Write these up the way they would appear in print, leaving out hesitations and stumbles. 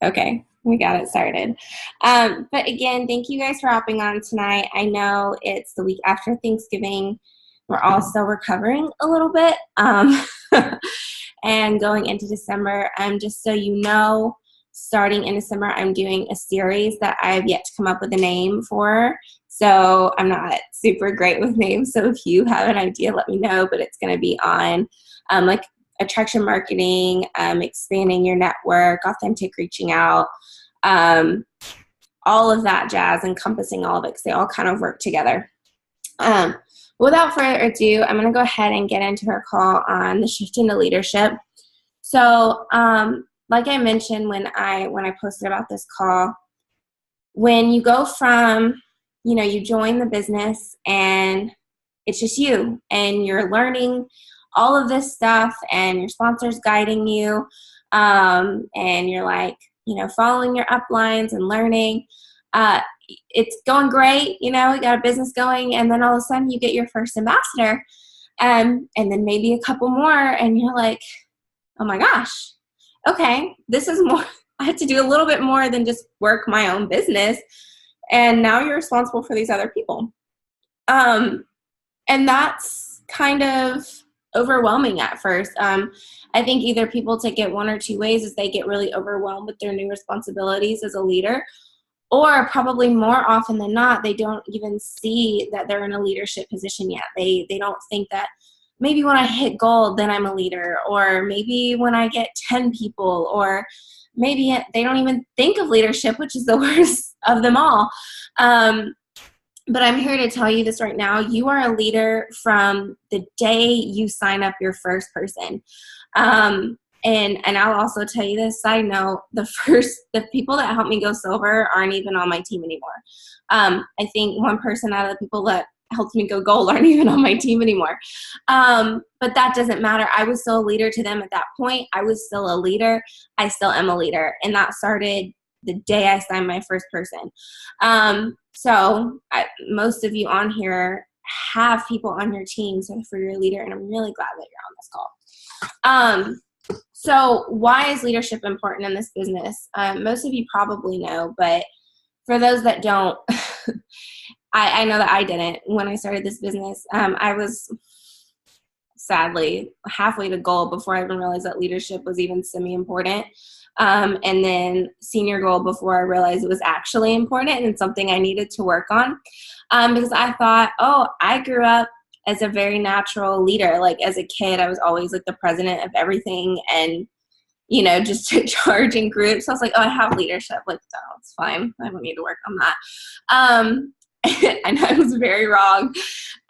Okay, we got it started. But again, thank you guys for hopping on tonight. I know it's the week after Thanksgiving. We're all still recovering a little bit and going into December. Just so you know, starting in December, I'm doing a series that I have yet to come up with a name for. So I'm not super great with names. So if you have an idea, let me know. But it's going to be on like attraction marketing, expanding your network, authentic reaching out, all of that jazz, encompassing all of it because they all kind of work together. Without further ado, I'm going to go ahead and get into our call on the shift into leadership. So like I mentioned when I posted about this call, when you go from, you join the business and it's just you and you're learning all of this stuff and your sponsor's guiding you and you're like, following your uplines and learning. It's going great, you got a business going, and then all of a sudden you get your first ambassador and then maybe a couple more and you're like, oh my gosh, okay, this is more. I had to do a little bit more than just work my own business. And now you're responsible for these other people. And that's kind of overwhelming at first. I think either people take it one or two ways, is they get really overwhelmed with their new responsibilities as a leader, or probably more often than not, they don't even see that they're in a leadership position yet. They don't think that maybe when I hit gold, then I'm a leader, or maybe when I get 10 people, or maybe they don't even think of leadership, which is the worst of them all. But I'm here to tell you this right now. You are a leader from the day you sign up your first person. And I'll also tell you this side note, the people that helped me go silver aren't even on my team anymore. I think one person out of the people that helped me go gold aren't even on my team anymore. But that doesn't matter. I was still a leader to them at that point. I was still a leader. I still am a leader. And that started the day I signed my first person. So most of you on here have people on your team, so for your leader, and I'm really glad that you're on this call. So why is leadership important in this business? Most of you probably know, but for those that don't, I know that I didn't when I started this business. I was sadly halfway to goal before I even realized that leadership was even semi-important. And then senior goal before I realized it was actually important and something I needed to work on. Because I thought, I grew up as a very natural leader. Like as a kid, I was always like the president of everything and, just took charge in groups. So I was like, I have leadership. Like, it's fine. I don't need to work on that. I know I was very wrong.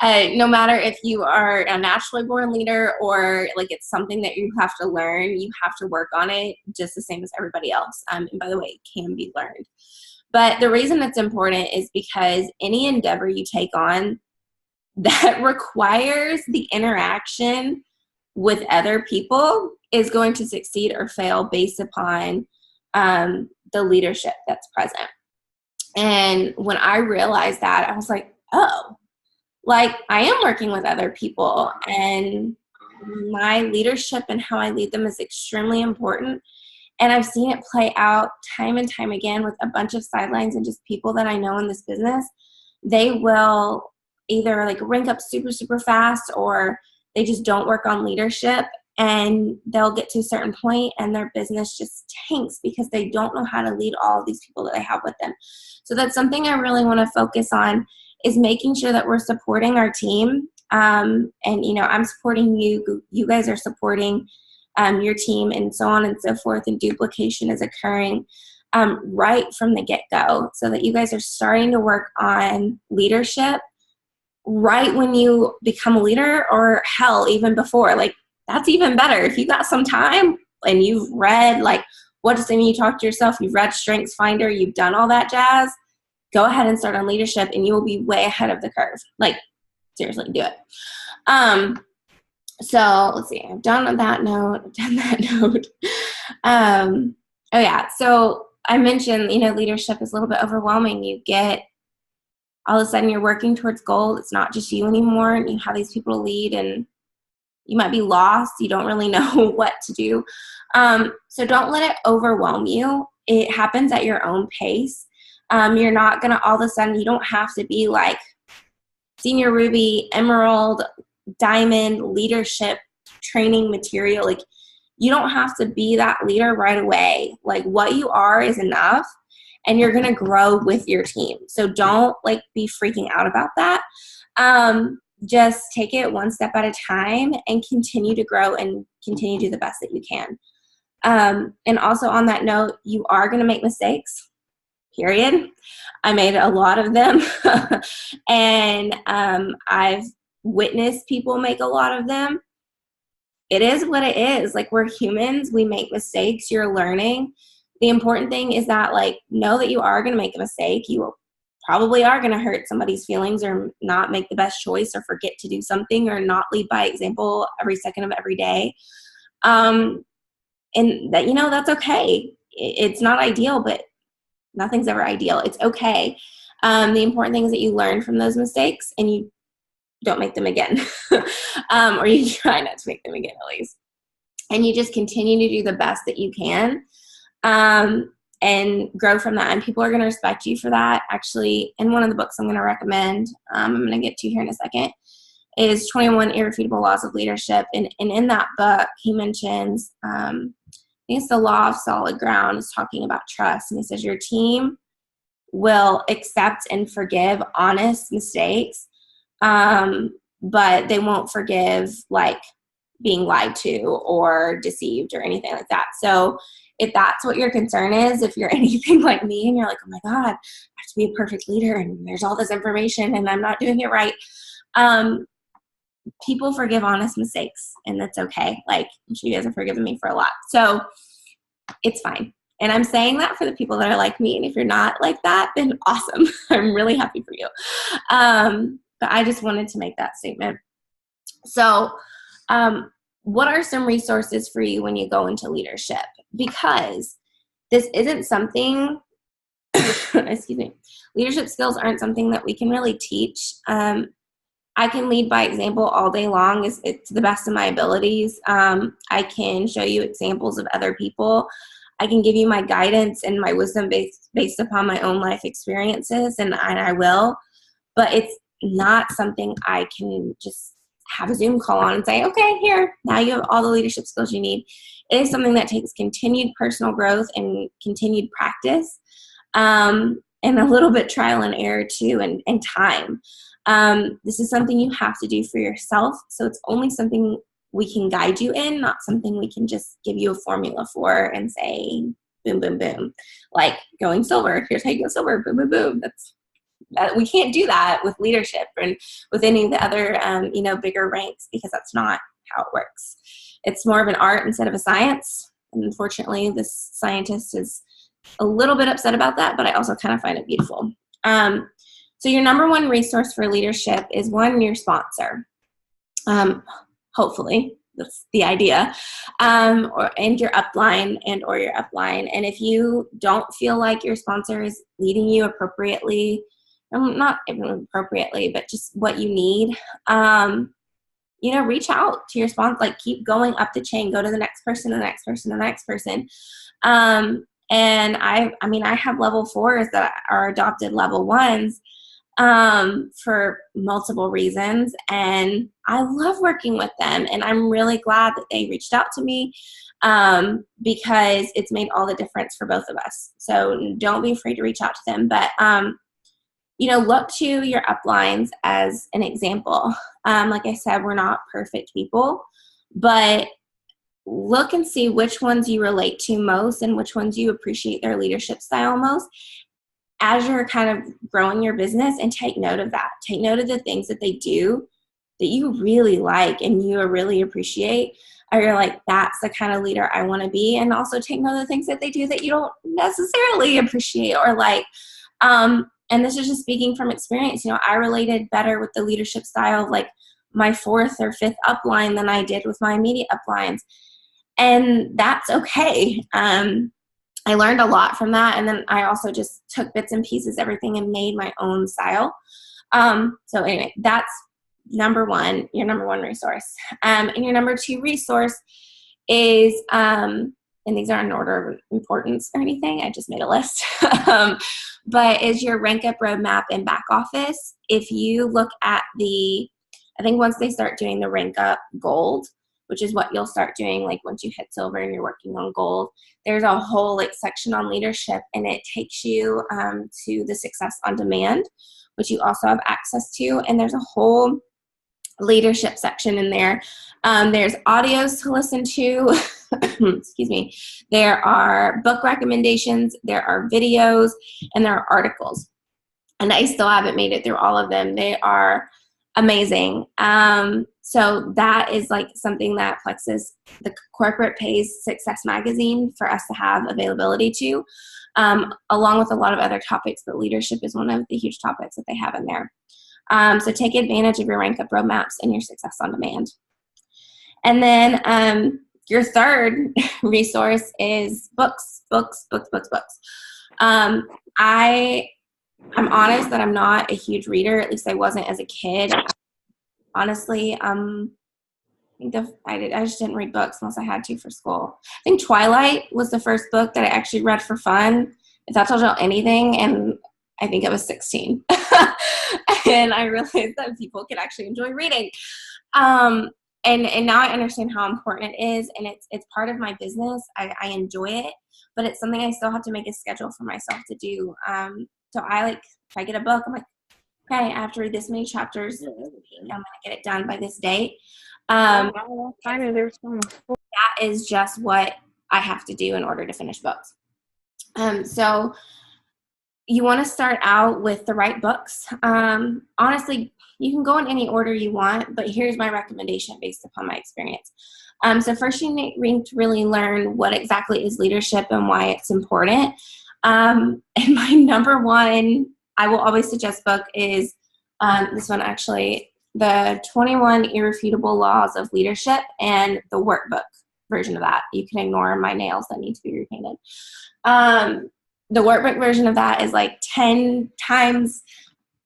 No matter if you are a naturally born leader or like it's something that you have to learn, you have to work on it just the same as everybody else. And by the way, it can be learned. But the reason it's important is because any endeavor you take on that requires the interaction with other people is going to succeed or fail based upon the leadership that's present. And when I realized that, I was like, I am working with other people and my leadership and how I lead them is extremely important. And I've seen it play out time and time again with a bunch of sidelines and just people that I know in this business. They will either like rank up super, super fast, or they just don't work on leadership, and they'll get to a certain point and their business just tanks because they don't know how to lead all of these people that they have with them. So that's something I really want to focus on, is making sure that we're supporting our team. And, I'm supporting you. You guys are supporting your team, and so on and so forth. And duplication is occurring right from the get-go, so that you guys are starting to work on leadership right when you become a leader, or hell, even before. Like, that's even better. If you got some time and you've read, like, what does it mean you talk to yourself? You've read Strengths Finder, you've done all that jazz, go ahead and start on leadership and you will be way ahead of the curve. Like, seriously, do it. So let's see, I've done that note. So I mentioned, leadership is a little bit overwhelming. You get, all of a sudden you're working towards goal. It's not just you anymore, and you have these people to lead, and you might be lost. You don't really know what to do. So don't let it overwhelm you. it happens at your own pace. You're not going to all of a sudden, you don't have to be like senior ruby, emerald, diamond leadership training material. Like, you don't have to be that leader right away. Like, what you are is enough, and you're going to grow with your team. So don't like be freaking out about that. Just take it one step at a time and continue to grow and continue to do the best that you can. And also on that note, you are going to make mistakes, period. I made a lot of them. And I've witnessed people make a lot of them. It is what it is. Like, we're humans. We make mistakes. You're learning. The important thing is that, like, know that you are going to make a mistake. You probably are going to hurt somebody's feelings or not make the best choice or forget to do something or not lead by example every second of every day. And that, you know, that's okay. It's not ideal, but nothing's ever ideal. It's okay. The important thing is that you learn from those mistakes and you don't make them again. Or you try not to make them again, at least. And you just continue to do the best that you can, and grow from that. And people are going to respect you for that. Actually, in one of the books I'm going to recommend, I'm going to get to here in a second, is 21 Irrefutable Laws of Leadership. And in that book, he mentions, I think it's the law of solid ground, is talking about trust. And he says your team will accept and forgive honest mistakes, but they won't forgive like being lied to or deceived or anything like that. So if that's what your concern is, if you're anything like me and you're like, oh my God, I have to be a perfect leader and there's all this information and I'm not doing it right. People forgive honest mistakes, and that's okay. Like, I'm sure you guys have forgiven me for a lot. So it's fine. And I'm saying that for the people that are like me. And if you're not like that, then awesome. I'm really happy for you. But I just wanted to make that statement. So what are some resources for you when you go into leadership? Because this isn't something, excuse me, leadership skills aren't something that we can really teach. I can lead by example all day long. It's to the best of my abilities. I can show you examples of other people. I can give you my guidance and my wisdom based upon my own life experiences, and I will. But it's not something I can just have a Zoom call on and say, okay, here, now you have all the leadership skills you need. It is something that takes continued personal growth and continued practice, and a little bit trial and error too, and time. This is something you have to do for yourself. So it's only something we can guide you in, not something we can just give you a formula for and say, boom, boom, boom. Like going silver, here's how you go silver, boom, boom, boom. We can't do that with leadership and with any of the other, bigger ranks, because that's not how it works. It's more of an art instead of a science. And unfortunately, this scientist is a little bit upset about that, but I also kind of find it beautiful. So your number one resource for leadership is your sponsor. Hopefully, that's the idea. And your upline or your upline. And if you don't feel like your sponsor is leading you appropriately, not even appropriately, but just what you need, reach out to your sponsor. Like, keep going up the chain. Go to the next person, the next person, the next person. And I have level 4s that are adopted level 1s. For multiple reasons, and I love working with them, and I'm really glad that they reached out to me, because it's made all the difference for both of us. So don't be afraid to reach out to them, but look to your uplines as an example. Like I said, we're not perfect people, but look and see which ones you relate to most and which ones you appreciate their leadership style most as you're kind of growing your business, and take note of that. Take note of the things that they do that you really like and you really appreciate, or you're like, that's the kind of leader I want to be. And also take note of the things that they do that you don't necessarily appreciate or like. And this is just speaking from experience. I related better with the leadership style of like my 4th or 5th upline than I did with my immediate uplines. And that's okay. I learned a lot from that, and then I also just took bits and pieces, everything, and made my own style. So anyway, that's your number one resource. And your number 2 resource is and these aren't in order of importance or anything, I just made a list, but is your rank up roadmap in back office. If you look at I think once they start doing the rank up gold, which is what you'll start doing like once you hit silver and you're working on gold, there's a whole like section on leadership, and it takes you to the success on demand, which you also have access to, and there's a whole leadership section in there. There's audios to listen to. Excuse me. There are book recommendations, there are videos, and there are articles. And I still haven't made it through all of them. They are amazing. So that is like something that Plexus, the corporate pays Success Magazine for us to have availability to, along with a lot of other topics, but leadership is one of the huge topics that they have in there. So take advantage of your rank up roadmaps and your Success on Demand. And then your third resource is books. I'm honest that I'm not a huge reader. At least I wasn't as a kid. Honestly, I just didn't read books unless I had to for school. I think Twilight was the first book that I actually read for fun, if that tells you anything, and I think I was 16. And I realized that people could actually enjoy reading. And now I understand how important it is, and it's part of my business. I enjoy it, but it's something I still have to make a schedule for myself to do. So if I get a book, I'm like, okay, I have to read this many chapters. I'm going to get it done by this date. That is just what I have to do in order to finish books. So you want to start out with the right books. Honestly, you can go in any order you want, but here's my recommendation based upon my experience. So first you need to really learn what exactly is leadership and why it's important. And my number one, I will always suggest book is this one actually, the 21 Irrefutable Laws of Leadership, and the workbook version of that. You can ignore my nails that need to be repainted. The workbook version of that is like 10 times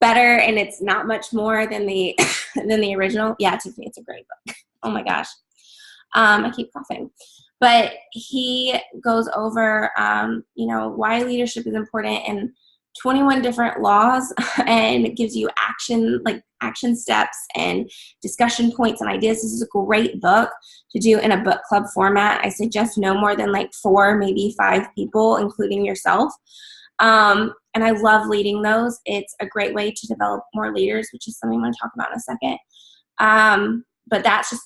better, and it's not much more than the than the original. Yeah, it's a great book. Oh my gosh. I keep coughing. But he goes over, why leadership is important and 21 different laws, and it gives you action steps and discussion points and ideas. This is a great book to do in a book club format. I suggest no more than 4, maybe 5 people, including yourself. And I love leading those. It's a great way to develop more leaders, which is something I'm going to talk about in a second. But that's just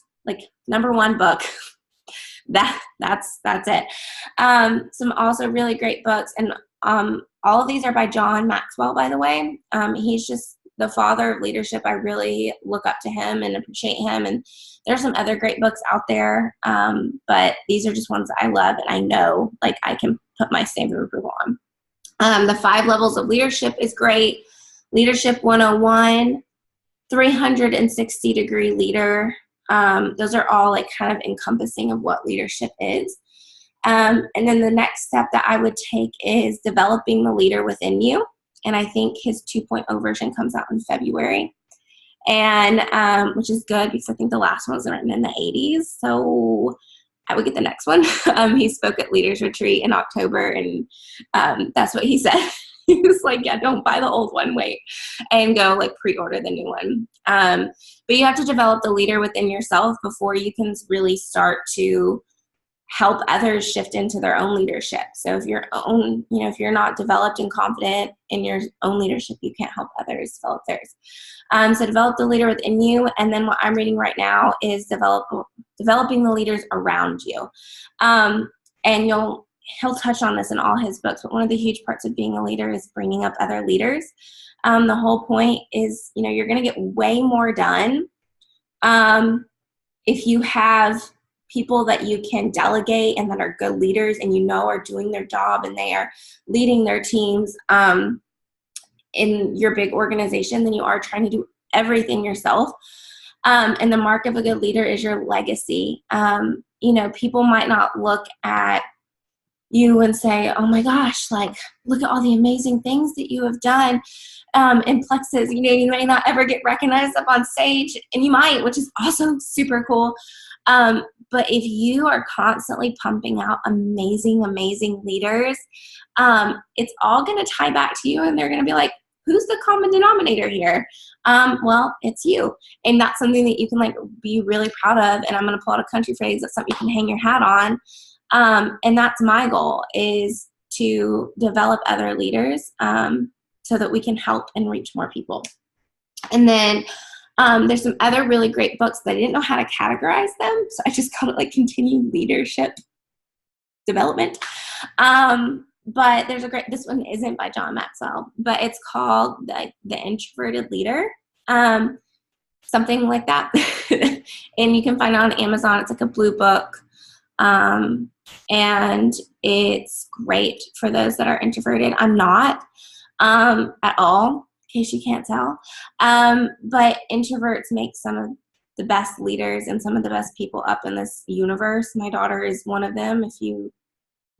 number one book. That's it. Some also really great books, and all of these are by John Maxwell, by the way. He's just the father of leadership. I really look up to him and appreciate him, and there's some other great books out there, but these are just ones that I love, and I know I can put my stamp of approval on. The 5 Levels of Leadership is great. Leadership 101, 360-degree leader. Those are all kind of encompassing of what leadership is. And then the next step that I would take is developing the leader within you. And I think his 2.0 version comes out in February, and which is good because I think the last one was written in the 80s. So I would get the next one. He spoke at Leaders Retreat in October, and that's what he said. He was like, yeah, don't buy the old one, wait, and go pre-order the new one. But you have to develop the leader within yourself before you can really start to help others shift into their own leadership. So if if you're not developed and confident in your own leadership, you can't help others develop theirs. So develop the leader within you. And then what I'm reading right now is developing the leaders around you. And he'll touch on this in all his books, but one of the huge parts of being a leader is bringing up other leaders. The whole point is, you're going to get way more done if you have people that you can delegate and that are good leaders and are doing their job and they are leading their teams in your big organization than you are trying to do everything yourself. And the mark of a good leader is your legacy. People might not look at you and say, oh my gosh, like, look at all the amazing things that you have done in Plexus. You know, you may not ever get recognized up on stage, and you might, which is also super cool. But if you are constantly pumping out amazing, amazing leaders, it's all going to tie back to you, and they're going to be like, who's the common denominator here? Well, it's you. And that's something that you can like be really proud of. And I'm going to pull out a country phrase. That's something you can hang your hat on. And that's my goal, is to develop other leaders so that we can help and reach more people. And then there's some other really great books that I didn't know how to categorize them. So I just called it like continued leadership development. But there's a great, this one isn't by John Maxwell, but it's called The Introverted Leader, something like that. And you can find it on Amazon. It's like a blue book. And it's great for those that are introverted. I'm not at all, in case you can't tell. But introverts make some of the best leaders and some of the best people up in this universe. My daughter is one of them. If you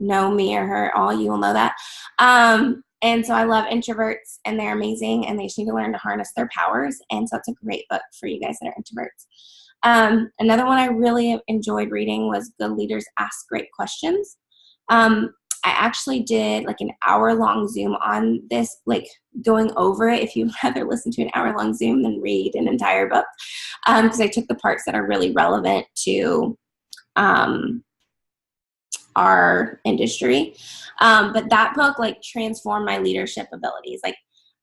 know me or her at all, you will know that. And so I love introverts, and they're amazing, and they just need to learn to harness their powers. And so it's a great book for you guys that are introverts. Another one I really enjoyed reading was Good Leaders Ask Great Questions. I actually did like an hour-long Zoom on this, like going over it, if you'd rather listen to an hour-long Zoom than read an entire book, because I took the parts that are really relevant to our industry. But that book like transformed my leadership abilities. Like,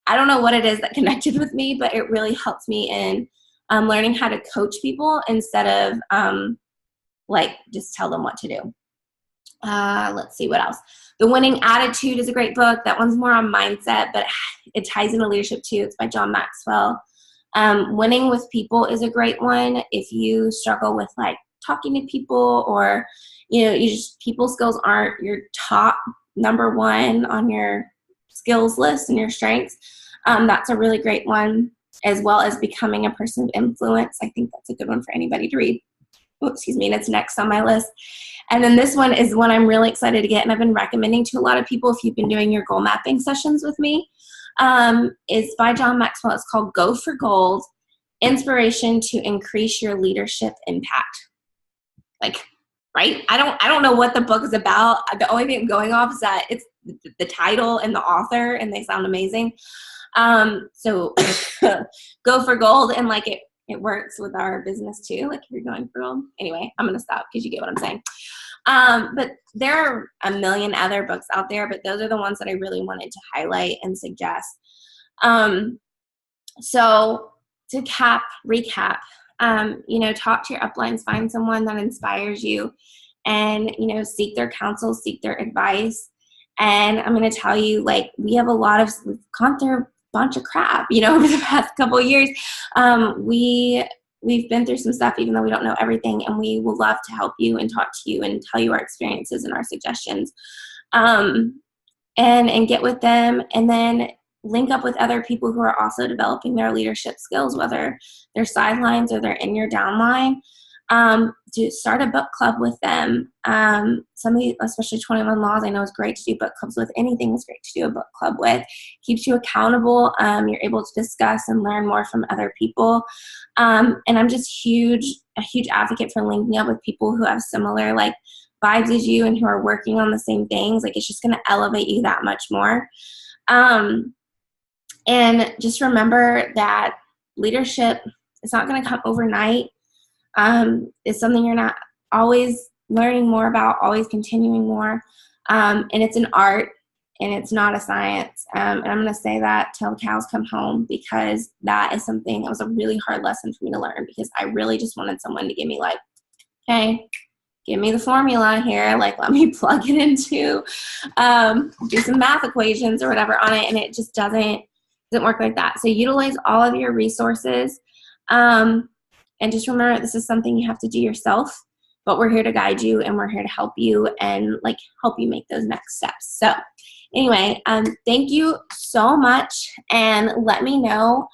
I don't know what it is that connected with me, but it really helped me in learning how to coach people instead of like just tell them what to do. Let's see what else. The Winning Attitude is a great book. That one's more on mindset, but it ties into leadership too. It's by John Maxwell. Winning with People is a great one. If you struggle with like talking to people, or you know, you just, people skills aren't your top number one on your skills list and your strengths, that's a really great one, as well as Becoming a Person of Influence. I think that's a good one for anybody to read. Oh, excuse me, and it's next on my list. And then this one is one I'm really excited to get, and I've been recommending to a lot of people if you've been doing your goal mapping sessions with me. It's by John Maxwell. It's called Go for Gold, Inspiration to Increase Your Leadership Impact. Like, right? I don't know what the book is about. The only thing I'm going off is that it's the title and the author, and they sound amazing. So go for gold, and like it works with our business too. Like if you're going for gold. Anyway, I'm going to stop because you get what I'm saying. But there are a million other books out there, but those are the ones that I really wanted to highlight and suggest. So to recap, you know, talk to your uplines, find someone that inspires you, and, you know, seek their counsel, seek their advice. And I'm going to tell you, like, we've gone through a bunch of crap, you know, over the past couple of years. We've been through some stuff, even though we don't know everything, and we will love to help you and talk to you and tell you our experiences and our suggestions, and get with them, and then link up with other people who are also developing their leadership skills, whether they're sidelines or they're in your downline. To start a book club with them. Especially 21 Laws, I know is great to do book clubs with. Anything is great to do a book club with. Keeps you accountable. You're able to discuss and learn more from other people. And I'm just a huge advocate for linking up with people who have similar like vibes as you and who are working on the same things. Like, it's just going to elevate you that much more. And just remember that leadership is not going to come overnight. It's something you're not always learning more about, always continuing more. And it's an art, and it's not a science. And I'm going to say that till the cows come home, because that is something that was a really hard lesson for me to learn, because I really just wanted someone to give me like, hey, give me the formula here. Like, let me plug it into, do some math equations or whatever on it. And it just doesn't work like that. So utilize all of your resources. And just remember, this is something you have to do yourself, but we're here to guide you, and we're here to help you and like help you make those next steps. So anyway, thank you so much. And let me know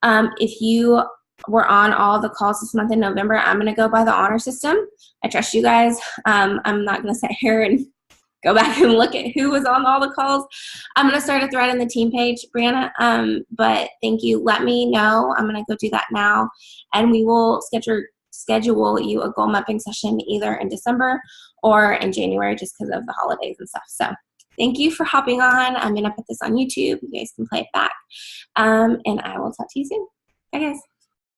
if you were on all the calls this month in November. I'm going to go by the honor system. I trust you guys. I'm not going to sit here and go back and look at who was on all the calls. I'm going to start a thread in the team page, Brianna, but thank you. Let me know. I'm going to go do that now, and we will schedule you a goal mapping session either in December or in January just because of the holidays and stuff. So thank you for hopping on. I'm going to put this on YouTube. You guys can play it back, and I will talk to you soon. Bye, guys.